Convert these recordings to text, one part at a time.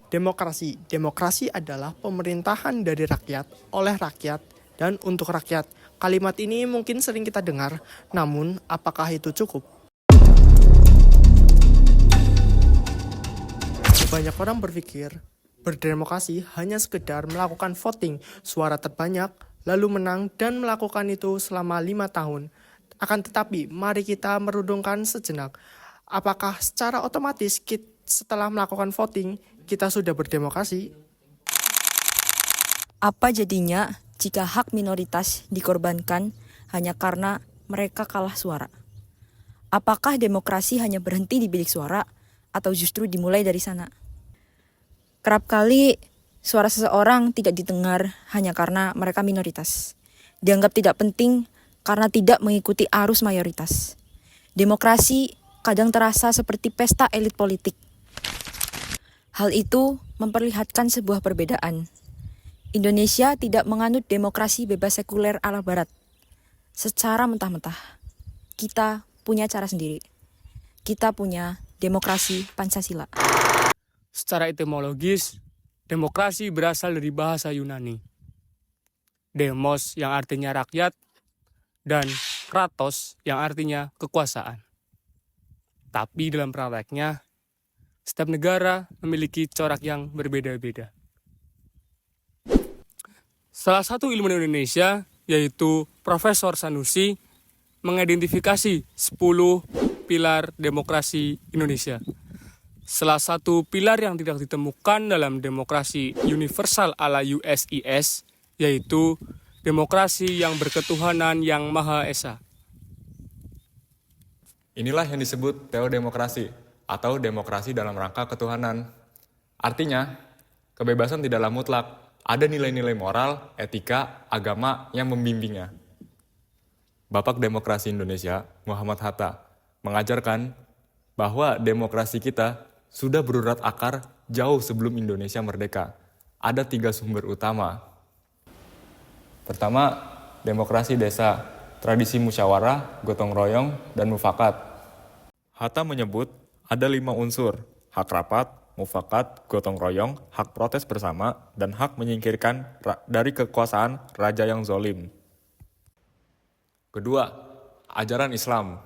Demokrasi. Demokrasi adalah pemerintahan dari rakyat, oleh rakyat, dan untuk rakyat. Kalimat ini mungkin sering kita dengar, namun apakah itu cukup? Banyak orang berpikir berdemokrasi hanya sekedar melakukan voting suara terbanyak, lalu menang dan melakukan itu selama 5 tahun. Akan tetapi, mari kita merundungkan sejenak. Apakah secara otomatis setelah melakukan voting, kita sudah berdemokrasi? Apa jadinya jika hak minoritas dikorbankan hanya karena mereka kalah suara? Apakah demokrasi hanya berhenti di bilik suara atau justru dimulai dari sana? Kerap kali suara seseorang tidak didengar hanya karena mereka minoritas. Dianggap tidak penting karena tidak mengikuti arus mayoritas. Demokrasi kadang terasa seperti pesta elit politik. Hal itu memperlihatkan sebuah perbedaan. Indonesia tidak menganut demokrasi bebas sekuler ala barat. Secara mentah-mentah, kita punya cara sendiri. Kita punya demokrasi Pancasila. Secara etimologis, demokrasi berasal dari bahasa Yunani. Demos yang artinya rakyat dan kratos yang artinya kekuasaan. Tapi dalam prakteknya, setiap negara memiliki corak yang berbeda-beda. Salah satu ilmuwan Indonesia, yaitu Profesor Sanusi, mengidentifikasi 10 pilar demokrasi Indonesia. Salah satu pilar yang tidak ditemukan dalam demokrasi universal ala USIS, yaitu demokrasi yang berketuhanan yang Maha Esa. Inilah yang disebut teodemokrasi atau demokrasi dalam rangka ketuhanan. Artinya, kebebasan tidaklah mutlak, ada nilai-nilai moral, etika, agama yang membimbingnya. Bapak Demokrasi Indonesia, Muhammad Hatta, mengajarkan bahwa demokrasi kita sudah berurat akar jauh sebelum Indonesia merdeka. Ada 3 sumber utama. Pertama, demokrasi desa, tradisi musyawarah, gotong royong, dan mufakat. Hatta menyebut ada 5 unsur, hak rapat, mufakat, gotong royong, hak protes bersama, dan hak menyingkirkan dari kekuasaan raja yang zolim. Kedua, ajaran Islam.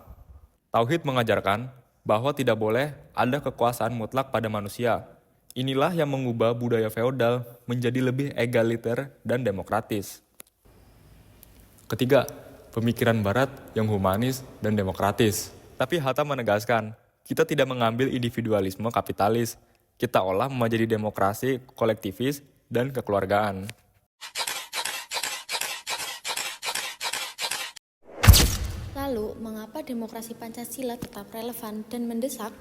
Tauhid mengajarkan bahwa tidak boleh ada kekuasaan mutlak pada manusia. Inilah yang mengubah budaya feodal menjadi lebih egaliter dan demokratis. Ketiga, pemikiran barat yang humanis dan demokratis. Tapi Hatta menegaskan, kita tidak mengambil individualisme kapitalis. Kita olah menjadi demokrasi kolektivis dan kekeluargaan. Lalu, mengapa demokrasi Pancasila tetap relevan dan mendesak?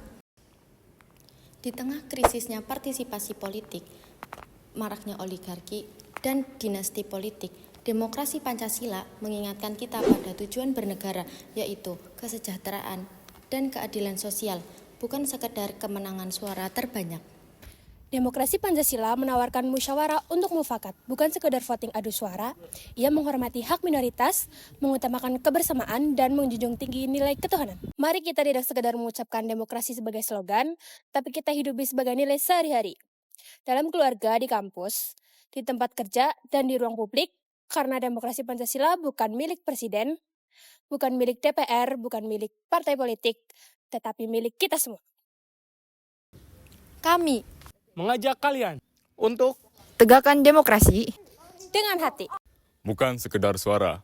Di tengah krisisnya partisipasi politik, maraknya oligarki, dan dinasti politik, demokrasi Pancasila mengingatkan kita pada tujuan bernegara, yaitu kesejahteraan dan keadilan sosial, bukan sekedar kemenangan suara terbanyak. Demokrasi Pancasila menawarkan musyawarah untuk mufakat, bukan sekedar voting adu suara. Ia menghormati hak minoritas, mengutamakan kebersamaan, dan menjunjung tinggi nilai ketuhanan. Mari kita tidak sekedar mengucapkan demokrasi sebagai slogan, tapi kita hidupi sebagai nilai sehari-hari. Dalam keluarga, di kampus, di tempat kerja, dan di ruang publik, karena demokrasi Pancasila bukan milik presiden, bukan milik DPR, bukan milik partai politik, tetapi milik kita semua. Kami Mengajak kalian Untuk Tegakkan demokrasi dengan hati. Bukan sekedar suara.